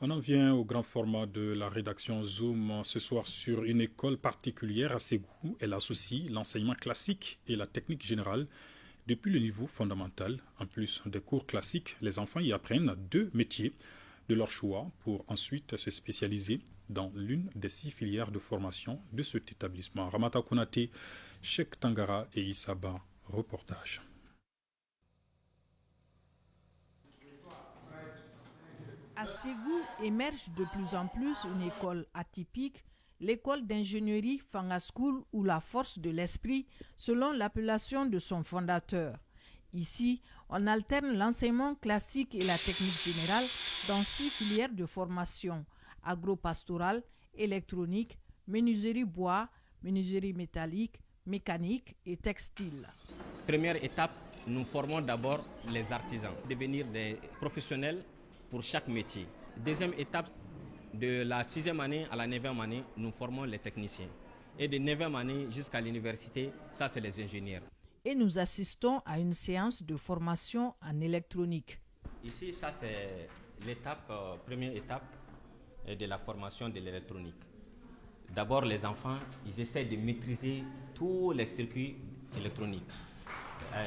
On en vient au grand format de la rédaction Zoom ce soir sur une école particulière à Ségou. Elle associe l'enseignement classique et la technique générale depuis le niveau fondamental. En plus des cours classiques, les enfants y apprennent deux métiers de leur choix pour ensuite se spécialiser dans l'une des 6 filières de formation de cet établissement. Ramata Konaté, Cheikh Tangara et Issaba, reportage. À Ségou émerge de plus en plus une école atypique, l'école d'ingénierie Fanga School ou la force de l'esprit, selon l'appellation de son fondateur. Ici, on alterne l'enseignement classique et la technique générale dans 6 filières de formation: agro-pastorale, électronique, menuiserie bois, menuiserie métallique, mécanique et textile. Première étape, nous formons d'abord les artisans, devenir des professionnels pour chaque métier. Deuxième étape, de la 6e année à la 9e année, nous formons les techniciens. Et de 9e année jusqu'à l'université, ça c'est les ingénieurs. Et nous assistons à une séance de formation en électronique. Ici, ça c'est l'étape, première étape de la formation de l'électronique. D'abord, les enfants, ils essaient de maîtriser tous les circuits électroniques.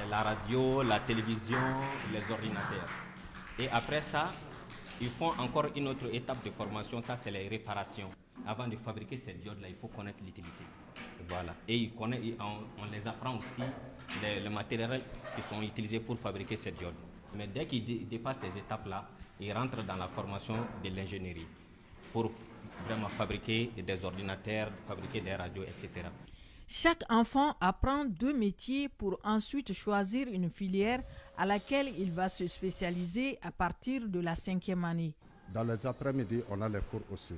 La radio, la télévision, les ordinateurs. Et après ça, ils font encore une autre étape de formation, ça c'est les réparations. Avant de fabriquer ces diodes-là, il faut connaître l'utilité. Voilà. Et on les apprend aussi les matériels qui sont utilisés pour fabriquer ces diodes. Mais dès qu'ils dépassent ces étapes-là, ils rentrent dans la formation de l'ingénierie pour vraiment fabriquer des ordinateurs, fabriquer des radios, etc. Chaque enfant apprend 2 métiers pour ensuite choisir une filière à laquelle il va se spécialiser à partir de la 5e année. Dans les après-midi, on a les cours aussi.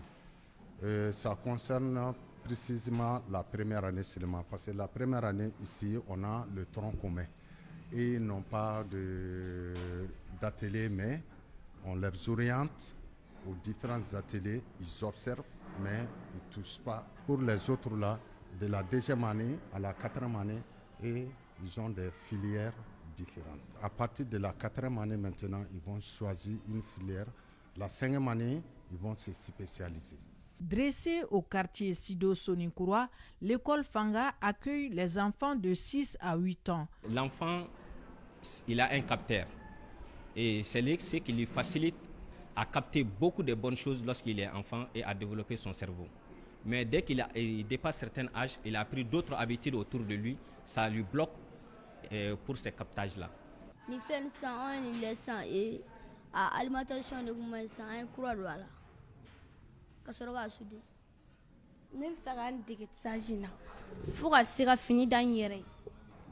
Ça concerne précisément la première année seulement, parce que la première année ici, on a le tronc commun. Et ils n'ont pas d'atelier, mais on les oriente aux différents ateliers, ils observent, mais ils ne touchent pas. Pour les autres là, de la 2e année à la 4e année, et ils ont des filières différentes. À partir de la 4e année maintenant, ils vont choisir une filière. La 5e année, ils vont se spécialiser. Dressée au quartier Sido Soninkoura, l'école Fanga accueille les enfants de 6 à 8 ans. L'enfant, il a un capteur. Et c'est ce qui lui facilite à capter beaucoup de bonnes choses lorsqu'il est enfant et à développer son cerveau. Mais dès qu'il dépasse certains âges, il a pris d'autres habitudes autour de lui, ça lui bloque pour ces captages-là. Ni filɛ san anw ni lɛ san a alimentation de kun man san an ye kura don a la ka sɔrɔ k'a sude. Ne bɛ fɛ ka n dege tisage na fo ka se ka fini da n yɛrɛ ye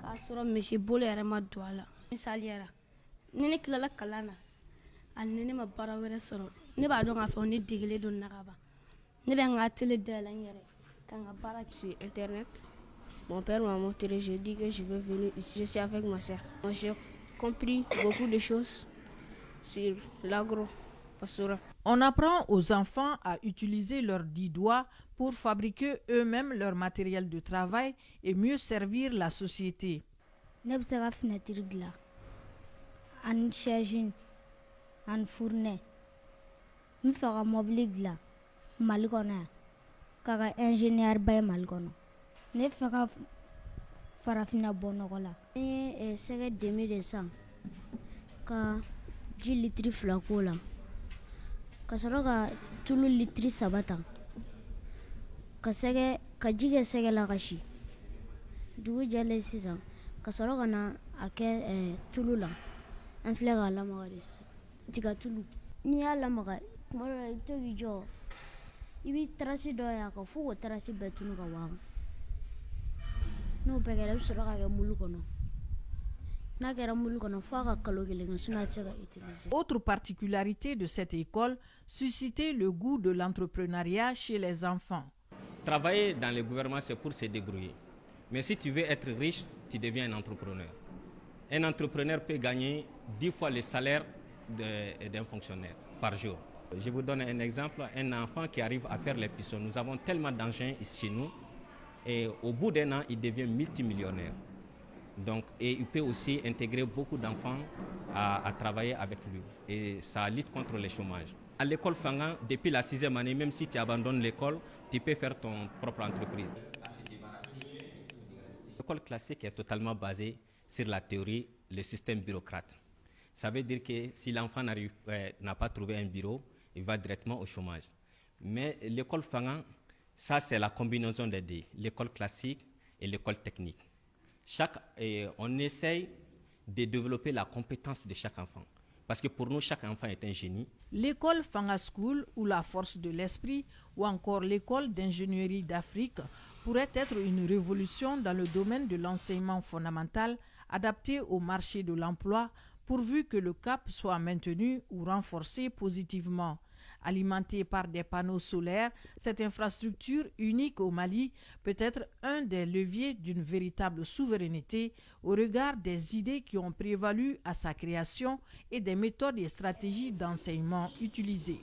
k'a sɔrɔ misi bolo yɛrɛ ma don a la. Misaliyara ni ne tilala kalan na hali ni ne ma baara wɛrɛ sɔrɔ ne b'a dɔn k'a fɔ ne degelen don na ka ban. Ne bɛ n ka télé dayɛlɛ n yɛrɛ ka n ka baara kɛ. Sur internet, mon père m'a montré, je dis que je veux venir ici, je suis avec ma soeur. Moi j'ai compris beaucoup de choses sur l'agro-pastoral. On apprend aux enfants à utiliser leurs 10 doigts pour fabriquer eux-mêmes leur matériel de travail et mieux servir la société. Ne bɛ se ka fenêtre dilan ani chaise ani fourneau. N bɛ fɛ ka mobili dilan Mali kɔnɔ yan k'a ka ingénieur ba ye Mali kɔnɔ. Ne bɛ fɛ ka farafinna bɔ nɔgɔ la. N ye sɛgɛ demi de san ka ji litiri 2 k'o la ka sɔrɔ ka tulu litiri 3 ta ka ji kɛ sɛgɛ la ka si. Dugu jɛlen sisan ka sɔrɔ ka na a kɛ tulu la. An filɛ k'a lamaga de sisan. Tiga tulu n'i y'a lamaga tuma dɔ la i bɛ to k'i jɔ i bɛ tarasi dɔ y'a kan fo k'o tarasi bɛɛ tunu ka bɔ a kan. N'o bɛɛ kɛra i bɛ sɔrɔ k'a kɛ mulu kɔnɔ. N'a kɛra mulu kɔnɔ fo a ka kalo 1 kɛ sinon a tɛ se ka utiliser. Autre particularité de cette école, susciter le goût de l'entrepreneuriat chez les enfants. Travailler dans le gouvernement, c'est pour se débrouiller. Mais si tu veux être riche, tu deviens un entrepreneur. Un entrepreneur peut gagner 10 fois le salaire d'un fonctionnaire par jour. Je vous donne un exemple, un enfant qui arrive à faire les pistons. Nous avons tellement d'engins ici chez nous et au bout d'1 an, il devient multimillionnaire. Donc, et il peut aussi intégrer beaucoup d'enfants à travailler avec lui. Et ça lutte contre le chômage. À l'école Fangan, depuis la 6e année, même si tu abandonnes l'école, tu peux faire ton propre entreprise. L'école classique est totalement basée sur la théorie, le système bureaucrate. Ça veut dire que si l'enfant n'a pas trouvé un bureau, il va directement au chômage. Mais l'école Fangan, ça c'est la combinaison des deux, l'école classique et l'école technique. On essaye de développer la compétence de chaque enfant. Parce que pour nous, chaque enfant est un génie. L'école Fanga School ou la force de l'esprit ou encore l'école d'ingénierie d'Afrique pourrait être une révolution dans le domaine de l'enseignement fondamental adapté au marché de l'emploi pourvu que le cap soit maintenu ou renforcé positivement. Alimentée par des panneaux solaires, cette infrastructure unique au Mali peut être un des leviers d'une véritable souveraineté au regard des idées qui ont prévalu à sa création et des méthodes et stratégies d'enseignement utilisées.